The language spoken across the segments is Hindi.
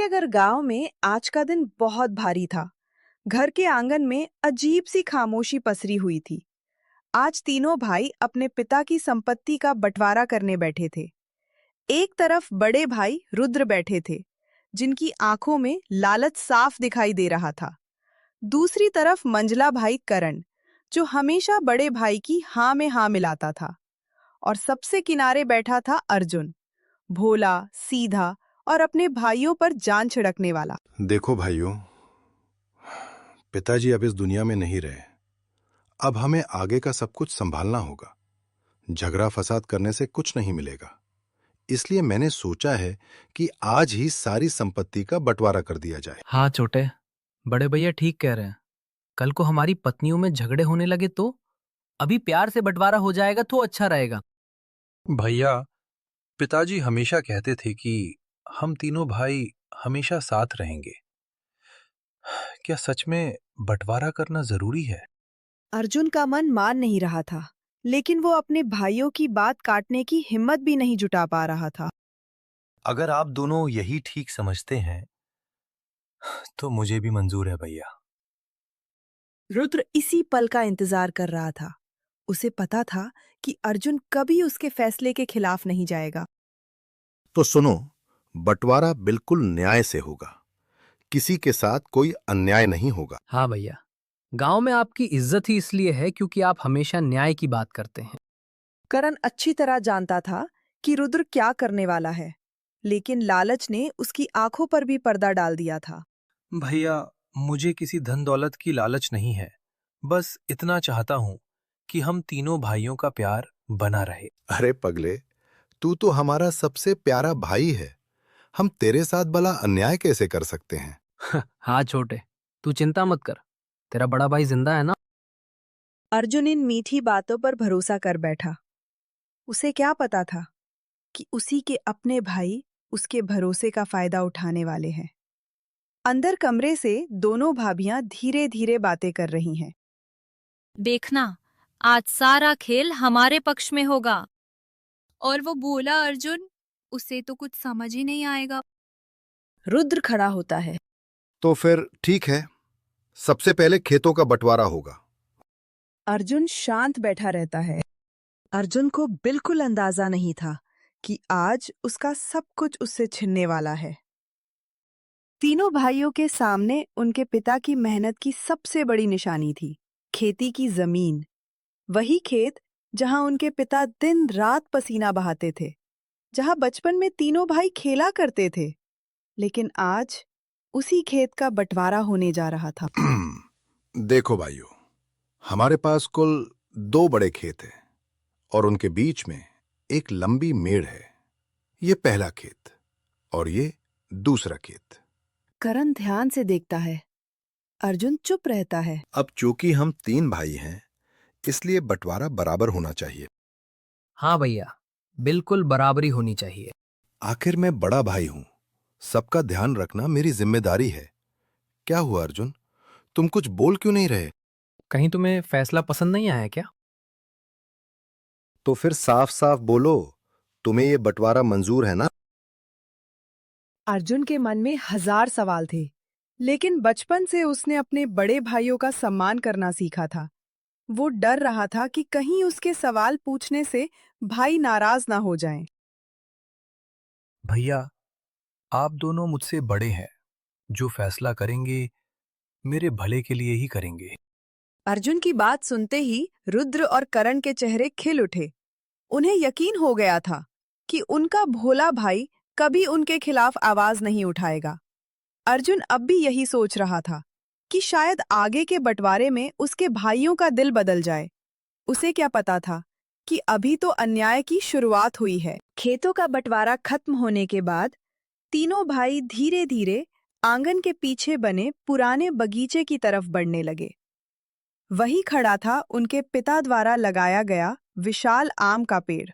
सूर्यगर गांव में आज का दिन बहुत भारी था। घर के आंगन में अजीब सी खामोशी पसरी हुई थी। आज तीनों भाई अपने पिता की संपत्ति का बंटवारा करने बैठे थे। एक तरफ बड़े भाई रुद्र बैठे थे, जिनकी आंखों में लालच साफ दिखाई दे रहा था। दूसरी तरफ मंझला भाई करण, जो हमेशा बड़े भाई की हाँ में हाँ मिलाता था। और सबसे किनारे बैठा था अर्जुन, भोला, सीधा और अपने भाइयों पर जान छिड़कने वाला। देखो भाइयों, पिताजी अब इस दुनिया में नहीं रहे। अब हमें आगे का सब कुछ संभालना होगा। झगड़ा फसाद करने से कुछ नहीं मिलेगा। इसलिए मैंने सोचा है कि आज ही सारी संपत्ति का बंटवारा कर दिया जाए। हाँ छोटे, बड़े भैया ठीक कह रहे हैं। कल को हमारी पत्नियों में झगड़े होने लगे तो अभी प्यार से बंटवारा हो जाएगा तो अच्छा रहेगा। भैया, पिताजी हमेशा कहते थे कि हम तीनों भाई हमेशा साथ रहेंगे। क्या सच में बंटवारा करना जरूरी है? अर्जुन का मन मान नहीं रहा था, लेकिन वो अपने भाइयों की बात काटने की हिम्मत भी नहीं जुटा पा रहा था। अगर आप दोनों यही ठीक समझते हैं तो मुझे भी मंजूर है भैया। रुद्र इसी पल का इंतजार कर रहा था। उसे पता था कि अर्जुन कभी उसके फैसले के खिलाफ नहीं जाएगा। तो सुनो, बंटवारा बिल्कुल न्याय से होगा। किसी के साथ कोई अन्याय नहीं होगा। हाँ भैया, गांव में आपकी इज्जत ही इसलिए है क्योंकि आप हमेशा न्याय की बात करते हैं। करण अच्छी तरह जानता था कि रुद्र क्या करने वाला है, लेकिन लालच ने उसकी आंखों पर भी पर्दा डाल दिया था। भैया, मुझे किसी धन दौलत की लालच नहीं है। बस इतना चाहता हूं कि हम तीनों भाइयों का प्यार बना रहे। अरे पगले, तू तो हमारा सबसे प्यारा भाई है। हम तेरे साथ भला अन्याय कैसे कर सकते हैं? हाँ छोटे, तू चिंता मत कर, तेरा बड़ा भाई जिंदा है ना। अर्जुन इन मीठी बातों पर भरोसा कर बैठा। उसे क्या पता था कि उसी के अपने भाई उसके भरोसे का फायदा उठाने वाले हैं। अंदर कमरे से दोनों भाभियां धीरे धीरे बातें कर रही हैं। देखना, आज सारा खेल हमारे पक्ष में होगा। और वो बोला अर्जुन, उसे तो कुछ समझ ही नहीं आएगा। रुद्र खड़ा होता है। तो फिर ठीक है, सबसे पहले खेतों का बंटवारा होगा। अर्जुन शांत बैठा रहता है। अर्जुन को बिल्कुल अंदाजा नहीं था कि आज उसका सब कुछ उससे छिनने वाला है। तीनों भाइयों के सामने उनके पिता की मेहनत की सबसे बड़ी निशानी थी, खेती की जमीन। वही खेत जहां उनके पिता दिन रात पसीना बहाते थे, जहां बचपन में तीनों भाई खेला करते थे। लेकिन आज उसी खेत का बंटवारा होने जा रहा था। देखो भाइयों, हमारे पास कुल 2 बड़े खेत हैं और उनके बीच में एक लंबी मेड़ है। ये पहला खेत और ये दूसरा खेत। करण ध्यान से देखता है। अर्जुन चुप रहता है। अब चूंकि हम 3 भाई हैं, इसलिए बंटवारा बराबर होना चाहिए। हाँ भैया, बिल्कुल बराबरी होनी चाहिए। आखिर मैं बड़ा भाई हूं, सबका ध्यान रखना मेरी जिम्मेदारी है। क्या हुआ अर्जुन, तुम कुछ बोल क्यों नहीं रहे? कहीं तुम्हें फैसला पसंद नहीं आया क्या? तो फिर साफ साफ बोलो, तुम्हें ये बंटवारा मंजूर है ना? अर्जुन के मन में हजार सवाल थे, लेकिन बचपन से उसने अपने बड़े भाइयों का सम्मान करना सीखा था। वो डर रहा था कि कहीं उसके सवाल पूछने से भाई नाराज ना हो जाएं। भैया, आप दोनों मुझसे बड़े हैं। जो फैसला करेंगे मेरे भले के लिए ही करेंगे। अर्जुन की बात सुनते ही रुद्र और करण के चेहरे खिल उठे। उन्हें यकीन हो गया था कि उनका भोला भाई कभी उनके खिलाफ आवाज नहीं उठाएगा। अर्जुन अब भी यही सोच रहा था कि शायद आगे के बंटवारे में उसके भाइयों का दिल बदल जाए। उसे क्या पता था कि अभी तो अन्याय की शुरुआत हुई है। खेतों का बंटवारा खत्म होने के बाद तीनों भाई धीरे धीरे आंगन के पीछे बने पुराने बगीचे की तरफ बढ़ने लगे। वही खड़ा था उनके पिता द्वारा लगाया गया विशाल आम का पेड़।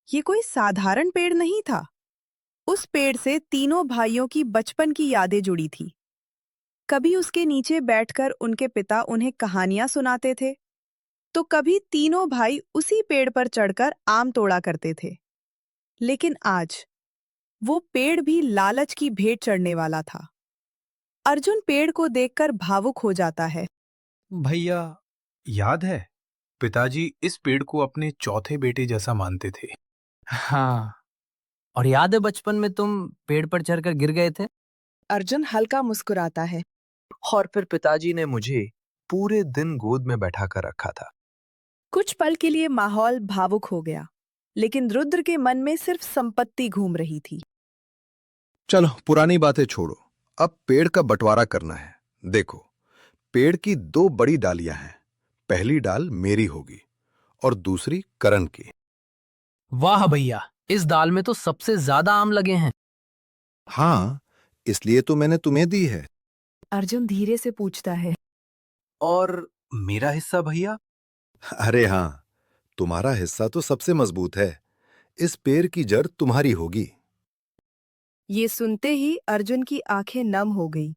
ये कोई साधारण पेड़ नहीं था। उस पेड़ से तीनों भाइयों की बचपन की यादें जुड़ी थी। कभी उसके नीचे बैठकर उनके पिता उन्हें कहानियां सुनाते थे, तो कभी तीनों भाई उसी पेड़ पर चढ़कर आम तोड़ा करते थे। लेकिन आज वो पेड़ भी लालच की भेंट चढ़ने वाला था। अर्जुन पेड़ को देखकर भावुक हो जाता है। भैया, याद है पिताजी इस पेड़ को अपने चौथे बेटे जैसा मानते थे। हाँ, और याद है बचपन में तुम पेड़ पर चढ़कर गिर गए थे? अर्जुन हल्का मुस्कुराता है। और फिर पिताजी ने मुझे पूरे दिन गोद में बैठा कर रखा था। कुछ पल के लिए माहौल भावुक हो गया, लेकिन रुद्र के मन में सिर्फ संपत्ति घूम रही थी। चलो पुरानी बातें छोड़ो, अब पेड़ का बंटवारा करना है। देखो, पेड़ की दो बड़ी डालियां हैं। पहली डाल मेरी होगी और दूसरी करण की। वाह भैया, इस दाल में तो सबसे ज्यादा आम लगे हैं। हाँ, इसलिए तो मैंने तुम्हें दी है। अर्जुन धीरे से पूछता है। और मेरा हिस्सा भैया? अरे हाँ, तुम्हारा हिस्सा तो सबसे मजबूत है। इस पेड़ की जड़ तुम्हारी होगी। ये सुनते ही अर्जुन की आंखें नम हो गई।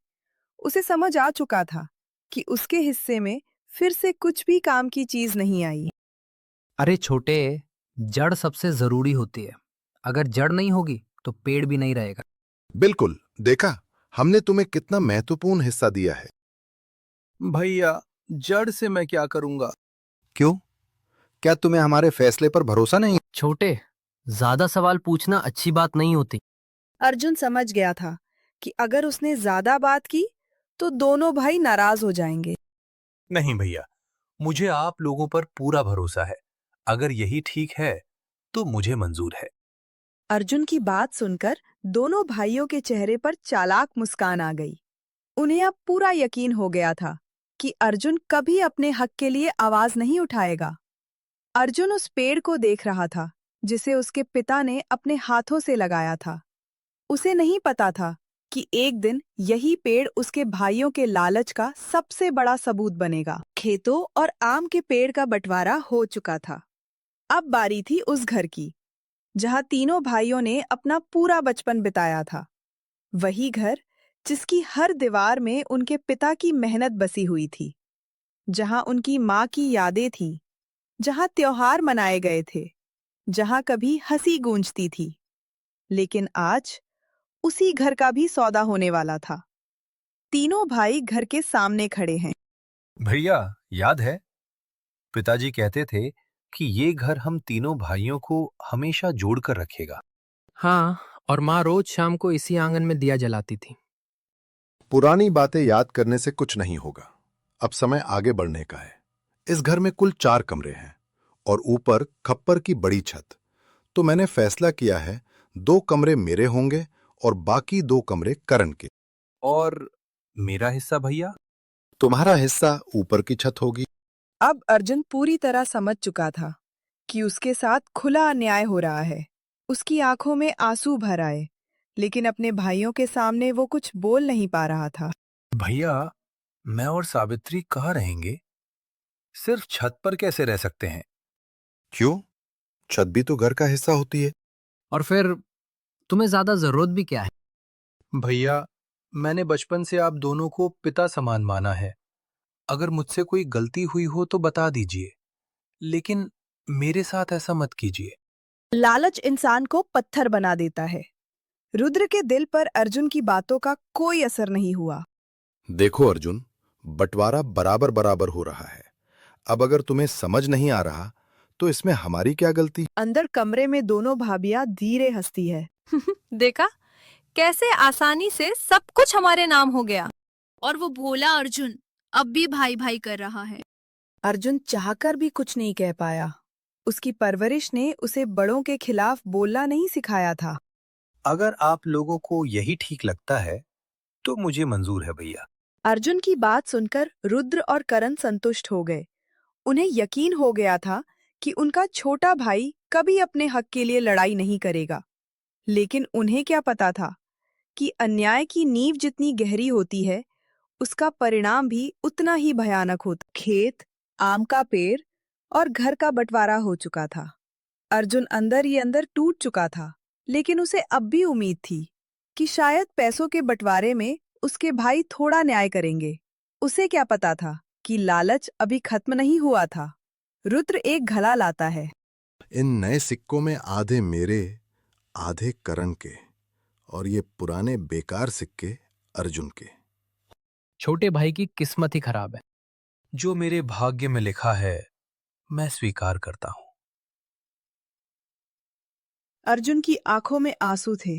उसे समझ आ चुका था कि उसके हिस्से में फिर से कुछ भी काम की चीज नहीं आई। अरे छोटे, जड़ सबसे जरूरी होती है। अगर जड़ नहीं होगी तो पेड़ भी नहीं रहेगा। बिल्कुल, देखा, हमने तुम्हें कितना महत्वपूर्ण हिस्सा दिया है। भैया, जड़ से मैं क्या करूंगा? क्यों? क्या तुम्हें हमारे फैसले पर भरोसा नहीं? छोटे, ज्यादा सवाल पूछना अच्छी बात नहीं होती। अर्जुन समझ गया था कि अगर उसने ज्यादा बात की तो दोनों भाई नाराज हो जाएंगे। नहीं भैया, मुझे आप लोगों पर पूरा भरोसा है। अगर यही ठीक है तो मुझे मंजूर है। अर्जुन की बात सुनकर दोनों भाइयों के चेहरे पर चालाक मुस्कान आ गई। उन्हें अब पूरा यकीन हो गया था कि अर्जुन कभी अपने हक के लिए आवाज नहीं उठाएगा। अर्जुन उस पेड़ को देख रहा था जिसे उसके पिता ने अपने हाथों से लगाया था। उसे नहीं पता था कि एक दिन यही पेड़ उसके भाइयों के लालच का सबसे बड़ा सबूत बनेगा। खेतों और आम के पेड़ का बंटवारा हो चुका था। अब बारी थी उस घर की जहां तीनों भाइयों ने अपना पूरा बचपन बिताया था। वही घर जिसकी हर दीवार में उनके पिता की मेहनत बसी हुई थी, जहां उनकी माँ की यादें थीं, जहां त्योहार मनाए गए थे, जहां कभी हंसी गूंजती थी। लेकिन आज उसी घर का भी सौदा होने वाला था। तीनों भाई घर के सामने खड़े हैं। भैया, याद है पिताजी कहते थे कि ये घर हम तीनों भाइयों को हमेशा जोड़कर रखेगा। हाँ, और माँ रोज शाम को इसी आंगन में दिया जलाती थी। पुरानी बातें याद करने से कुछ नहीं होगा। अब समय आगे बढ़ने का है। इस घर में कुल 4 कमरे हैं और ऊपर खप्पर की बड़ी छत। तो मैंने फैसला किया है 2 कमरे मेरे होंगे और बाकी 2 कमरे करण के। और मेरा हिस्सा भैया? तुम्हारा हिस्सा ऊपर की छत होगी। अब अर्जुन पूरी तरह समझ चुका था कि उसके साथ खुला अन्याय हो रहा है। उसकी आंखों में आंसू भर आए, लेकिन अपने भाइयों के सामने वो कुछ बोल नहीं पा रहा था। भैया, मैं और सावित्री कहाँ रहेंगे? सिर्फ छत पर कैसे रह सकते हैं? क्यों? छत भी तो घर का हिस्सा होती है। और फिर तुम्हें ज्यादा जरूरत भी क्या है? भैया, मैंने बचपन से आप दोनों को पिता समान माना है। अगर मुझसे कोई गलती हुई हो तो बता दीजिए, लेकिन मेरे साथ ऐसा मत कीजिए। लालच इंसान को पत्थर बना देता है। रुद्र के दिल पर अर्जुन की बातों का कोई असर नहीं हुआ। देखो अर्जुन, बंटवारा बराबर बराबर हो रहा है। अब अगर तुम्हें समझ नहीं आ रहा तो इसमें हमारी क्या गलती? अंदर कमरे में दोनों भाभियां धीरे हंसती है। देखा कैसे आसानी से सब कुछ हमारे नाम हो गया। और वो भोला अर्जुन अब भी भाई भाई कर रहा है। अर्जुन चाहकर भी कुछ नहीं कह पाया। उसकी परवरिश ने उसे बड़ों के खिलाफ बोलना नहीं सिखाया था। अगर आप लोगों को यही ठीक लगता है तो मुझे मंजूर है भैया। अर्जुन की बात सुनकर रुद्र और करण संतुष्ट हो गए। उन्हें यकीन हो गया था कि उनका छोटा भाई कभी अपने हक के लिए लड़ाई नहीं करेगा। लेकिन उन्हें क्या पता था कि अन्याय की नींव जितनी गहरी होती है, उसका परिणाम भी उतना ही भयानक होता। खेत, आम का पेड़ और घर का बंटवारा हो चुका था। अर्जुन अंदर ही अंदर टूट चुका था, लेकिन उसे अब भी उम्मीद थी कि शायद पैसों के बंटवारे में उसके भाई थोड़ा न्याय करेंगे। उसे क्या पता था कि लालच अभी खत्म नहीं हुआ था। रुद्र एक घड़ा लाता है। इन नए सिक्कों में आधे मेरे, आधे करण के। और ये पुराने बेकार सिक्के अर्जुन के। छोटे भाई की किस्मत ही खराब है। जो मेरे भाग्य में लिखा है मैं स्वीकार करता हूं। अर्जुन की आंखों में आंसू थे,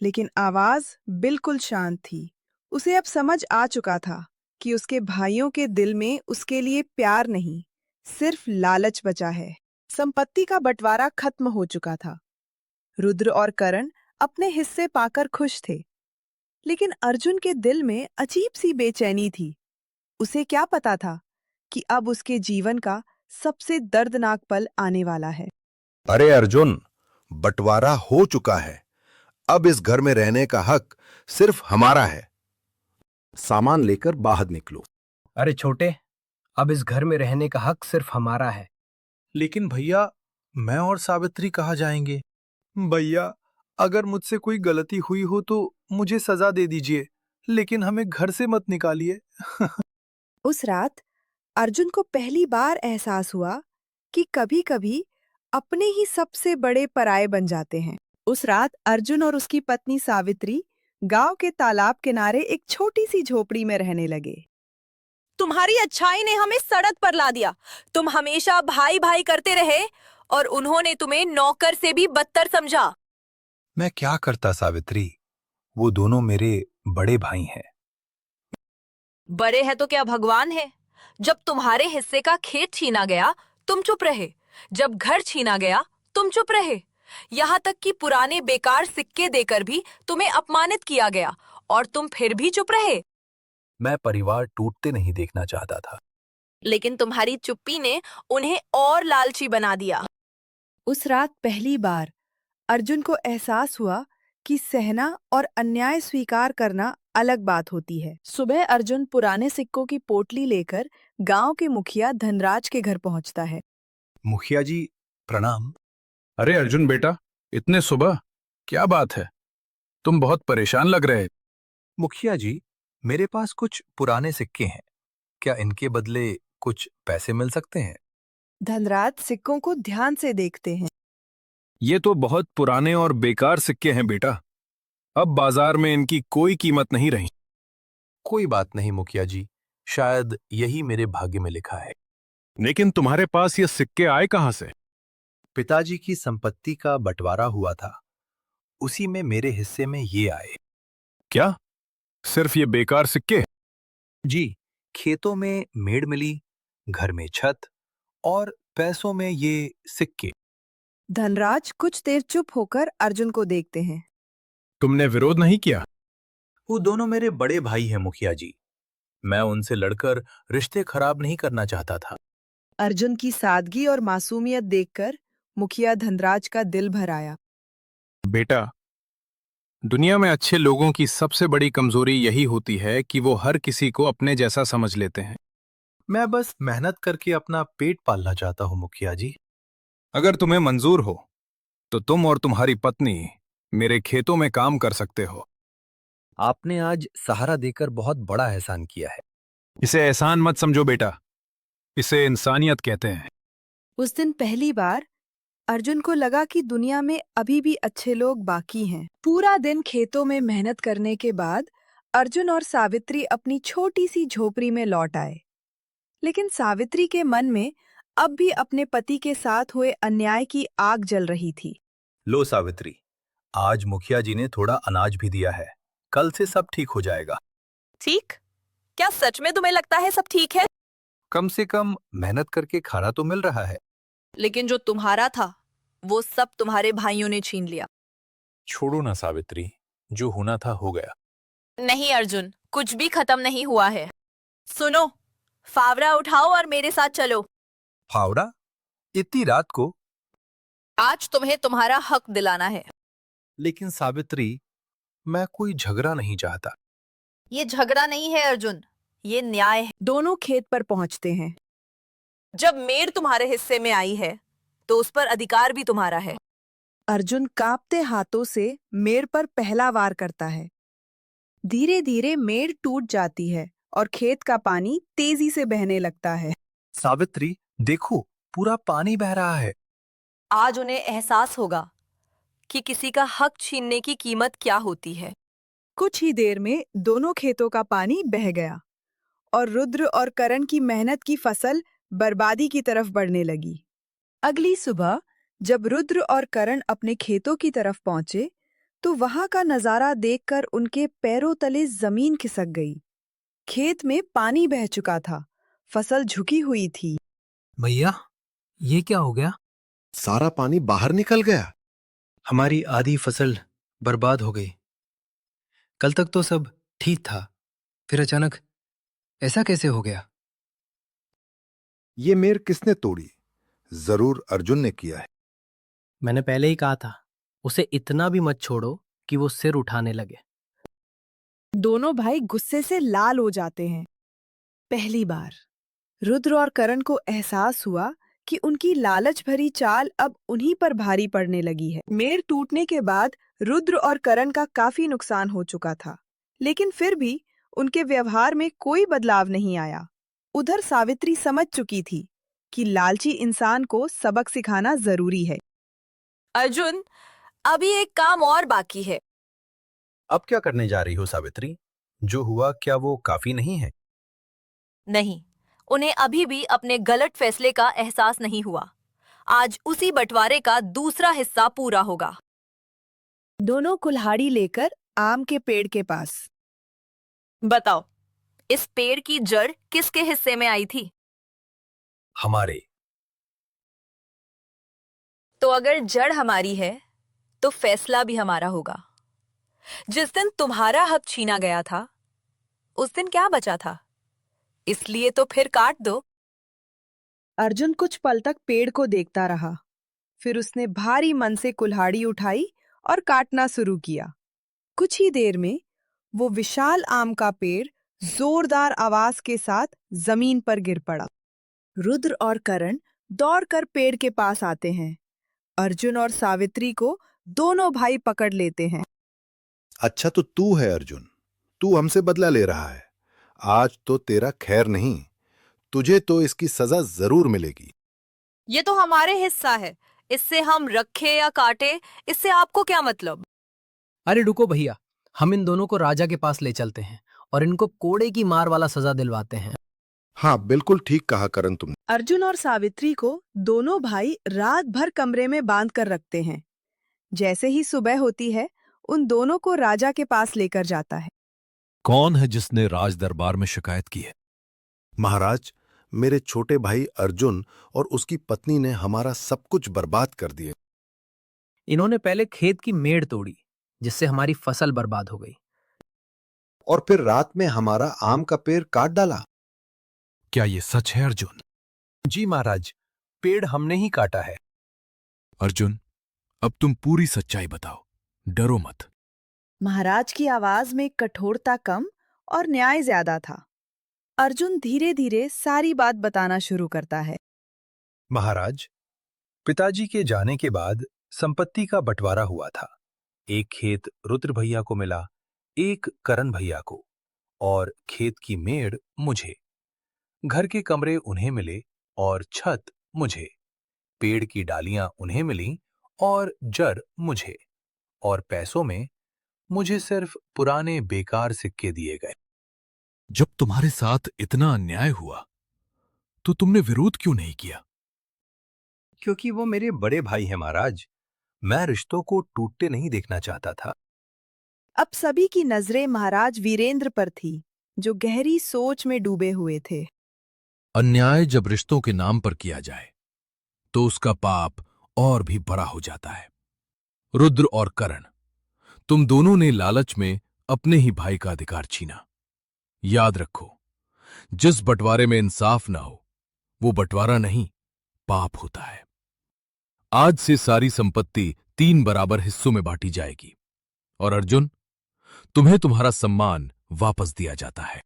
लेकिन आवाज बिल्कुल शांत थी। उसे अब समझ आ चुका था कि उसके भाइयों के दिल में उसके लिए प्यार नहीं, सिर्फ लालच बचा है। संपत्ति का बंटवारा खत्म हो चुका था। रुद्र और करण अपने हिस्से पाकर खुश थे, लेकिन अर्जुन के दिल में अजीब सी बेचैनी थी। उसे क्या पता था कि अब उसके जीवन का सबसे दर्दनाक पल आने वाला है। अरे अर्जुन, बंटवारा हो चुका है। अब इस घर में रहने का हक सिर्फ हमारा है। सामान लेकर बाहर निकलो। अरे छोटे, अब इस घर में रहने का हक सिर्फ हमारा है। लेकिन भैया, मैं और सावित्री कहाँ जाएंगे? भैया, अगर मुझसे कोई गलती हुई हो तो मुझे सजा दे दीजिए, लेकिन हमें घर से मत निकालिए। उस रात अर्जुन को पहली बार एहसास हुआ कि कभी-कभी अपने ही सबसे बड़े पराये बन जाते हैं। उस रात अर्जुन और उसकी पत्नी सावित्री गांव के तालाब किनारे एक छोटी सी झोपड़ी में रहने लगे। तुम्हारी अच्छाई ने हमें सड़क पर ला दिया। तुम हमेशा भाई भाई करते रहे और उन्होंने तुम्हें नौकर से भी बदतर समझा। मैं क्या करता सावित्री, वो दोनों मेरे बड़े भाई हैं। बड़े हैं तो क्या भगवान है? जब तुम्हारे हिस्से का खेत छीना गया तुम चुप रहे, जब घर छीना गया तुम चुप रहे, यहाँ तक कि पुराने बेकार सिक्के देकर भी तुम्हें अपमानित किया गया और तुम फिर भी चुप रहे। मैं परिवार टूटते नहीं देखना चाहता था। लेकिन तुम्हारी चुप्पी ने उन्हें और लालची बना दिया। उस रात पहली बार अर्जुन को एहसास हुआ कि सहना और अन्याय स्वीकार करना अलग बात होती है। सुबह अर्जुन पुराने सिक्कों की पोटली लेकर गांव के मुखिया धनराज के घर पहुंचता है। मुखिया जी, प्रणाम। अरे अर्जुन बेटा, इतने सुबह क्या बात है? तुम बहुत परेशान लग रहे। मुखिया जी, मेरे पास कुछ पुराने सिक्के हैं, क्या इनके बदले कुछ पैसे मिल सकते हैं? धनराज सिक्कों को ध्यान से देखते हैं। ये तो बहुत पुराने और बेकार सिक्के हैं बेटा। अब बाजार में इनकी कोई कीमत नहीं रही। कोई बात नहीं मुखिया जी, शायद यही मेरे भाग्य में लिखा है। लेकिन तुम्हारे पास ये सिक्के आए कहां से? पिताजी की संपत्ति का बंटवारा हुआ था, उसी में मेरे हिस्से में ये आए। क्या सिर्फ ये बेकार सिक्के? जी, खेतों में मेड़ मिली, घर में छत और पैसों में ये सिक्के। धनराज कुछ देर चुप होकर अर्जुन को देखते हैं। तुमने विरोध नहीं किया? वो दोनों मेरे बड़े भाई हैं मुखिया जी, मैं उनसे लड़कर रिश्ते खराब नहीं करना चाहता था। अर्जुन की सादगी और मासूमियत देखकर मुखिया धनराज का दिल भर आया। बेटा, दुनिया में अच्छे लोगों की सबसे बड़ी कमजोरी यही होती है कि वो हर किसी को अपने जैसा समझ लेते हैं। मैं बस मेहनत करके अपना पेट पालना चाहता हूँ मुखिया जी। अगर तुम्हें मंजूर हो तो तुम और तुम्हारी पत्नी मेरे खेतों में काम कर सकते हो। आपने आज सहारा देकर बहुत बड़ा एहसान किया है। इसे एहसान मत समझो बेटा, इसे इंसानियत कहते हैं। उस दिन पहली बार अर्जुन को लगा कि दुनिया में अभी भी अच्छे लोग बाकी हैं। पूरा दिन खेतों में मेहनत करने के बाद अर्जुन और सावित्री अपनी छोटी सी झोपड़ी में लौट आए। लेकिन सावित्री के मन में अब भी अपने पति के साथ हुए अन्याय की आग जल रही थी। लो सावित्री, आज मुखिया जी ने थोड़ा अनाज भी दिया है, कल से सब ठीक हो जाएगा। ठीक? क्या सच में तुम्हें लगता है सब ठीक है? कम से कम मेहनत करके खाना तो मिल रहा है। लेकिन जो तुम्हारा था वो सब तुम्हारे भाइयों ने छीन लिया। छोड़ो ना सावित्री, जो होना था हो गया। नहीं अर्जुन, कुछ भी खत्म नहीं हुआ है। सुनो, फावड़ा उठाओ और मेरे साथ चलो। फावड़ा? इतनी रात को? आज तुम्हें तुम्हारा हक दिलाना है। लेकिन सावित्री, मैं कोई झगड़ा नहीं चाहता। ये झगड़ा नहीं है अर्जुन, ये न्याय है। दोनों खेत पर पहुंचते हैं। जब मेड़ तुम्हारे हिस्से में आई है तो उस पर अधिकार भी तुम्हारा है। अर्जुन कांपते हाथों से मेड़ पर पहला वार करता है। धीरे धीरे मेड़ टूट जाती है और खेत का पानी तेजी से बहने लगता है। सावित्री, देखो, पूरा पानी बह रहा है। आज उन्हें एहसास होगा कि किसी का हक छीनने की कीमत क्या होती है। कुछ ही देर में दोनों खेतों का पानी बह गया और रुद्र और करण की मेहनत की फसल बर्बादी की तरफ बढ़ने लगी। अगली सुबह जब रुद्र और करण अपने खेतों की तरफ पहुंचे तो वहां का नजारा देखकर उनके पैरों तले जमीन खिसक गई। खेत में पानी बह चुका था, फसल झुकी हुई थी। भैया, ये क्या हो गया? सारा पानी बाहर निकल गया। हमारी आधी फसल बर्बाद हो गई। कल तक तो सब ठीक था, फिर अचानक ऐसा कैसे हो गया? ये मेर किसने तोड़ी? जरूर अर्जुन ने किया है। मैंने पहले ही कहा था, उसे इतना भी मत छोड़ो कि वो सिर उठाने लगे। दोनों भाई गुस्से से लाल हो जाते हैं। पहली बार रुद्र और करण को एहसास हुआ कि उनकी लालच भरी चाल अब उन्हीं पर भारी पड़ने लगी है। मेड़ टूटने के बाद रुद्र और करण का काफी नुकसान हो चुका था, लेकिन फिर भी उनके व्यवहार में कोई बदलाव नहीं आया। उधर सावित्री समझ चुकी थी कि लालची इंसान को सबक सिखाना जरूरी है। अर्जुन, अभी एक काम और बाकी है। अब क्या करने जा रही हो सावित्री? जो हुआ क्या वो काफी नहीं है? नहीं, उन्हें अभी भी अपने गलत फैसले का एहसास नहीं हुआ। आज उसी बंटवारे का दूसरा हिस्सा पूरा होगा। दोनों कुल्हाड़ी लेकर आम के पेड़ के पास। बताओ, इस पेड़ की जड़ किसके हिस्से में आई थी? हमारे। तो अगर जड़ हमारी है तो फैसला भी हमारा होगा। जिस दिन तुम्हारा हक छीना गया था उस दिन क्या बचा था? इसलिए तो फिर काट दो। अर्जुन कुछ पल तक पेड़ को देखता रहा, फिर उसने भारी मन से कुल्हाड़ी उठाई और काटना शुरू किया। कुछ ही देर में वो विशाल आम का पेड़ जोरदार आवाज के साथ जमीन पर गिर पड़ा। रुद्र और करण दौड़कर पेड़ के पास आते हैं। अर्जुन और सावित्री को दोनों भाई पकड़ लेते हैं। अच्छा तो तू है अर्जुन, तू हमसे बदला ले रहा है। आज तो तेरा खैर नहीं, तुझे तो इसकी सजा जरूर मिलेगी। ये तो हमारे हिस्सा है, इससे हम रखे या काटे इससे आपको क्या मतलब? अरे रुको भैया, हम इन दोनों को राजा के पास ले चलते हैं और इनको कोड़े की मार वाला सजा दिलवाते हैं। हाँ, बिल्कुल ठीक कहा करण तुमने। अर्जुन और सावित्री को दोनों भाई रात भर कमरे में बांध कर रखते हैं। जैसे ही सुबह होती है, उन दोनों को राजा के पास लेकर जाता है। कौन है जिसने राज दरबार में शिकायत की है? महाराज, मेरे छोटे भाई अर्जुन और उसकी पत्नी ने हमारा सब कुछ बर्बाद कर दिए। इन्होंने पहले खेत की मेड़ तोड़ी, जिससे हमारी फसल बर्बाद हो गई। और फिर रात में हमारा आम का पेड़ काट डाला। क्या ये सच है अर्जुन? जी महाराज, पेड़ हमने ही काटा है। अर्जुन, अब तुम पूरी सच्चाई बताओ, डरो मत। महाराज की आवाज में कठोरता कम और न्याय ज्यादा था। अर्जुन धीरे धीरे सारी बात बताना शुरू करता है। महाराज, पिताजी के जाने के बाद संपत्ति का बंटवारा हुआ था। एक खेत रुद्र भैया को मिला, एक करण भैया को, और खेत की मेड़ मुझे। घर के कमरे उन्हें मिले और छत मुझे। पेड़ की डालियां उन्हें मिली और जड़ मुझे। और पैसों में मुझे सिर्फ पुराने बेकार सिक्के दिए गए। जब तुम्हारे साथ इतना अन्याय हुआ तो तुमने विरोध क्यों नहीं किया? क्योंकि वो मेरे बड़े भाई हैं महाराज। मैं रिश्तों को टूटते नहीं देखना चाहता था। अब सभी की नजरें महाराज वीरेंद्र पर थी, जो गहरी सोच में डूबे हुए थे। अन्याय जब रिश्तों के नाम पर किया जाए तो उसका पाप और भी बड़ा हो जाता है। रुद्र और करण, तुम दोनों ने लालच में अपने ही भाई का अधिकार छीना। याद रखो, जिस बंटवारे में इंसाफ ना हो वो बंटवारा नहीं, पाप होता है। आज से सारी संपत्ति 3 बराबर हिस्सों में बांटी जाएगी और अर्जुन, तुम्हें तुम्हारा सम्मान वापस दिया जाता है।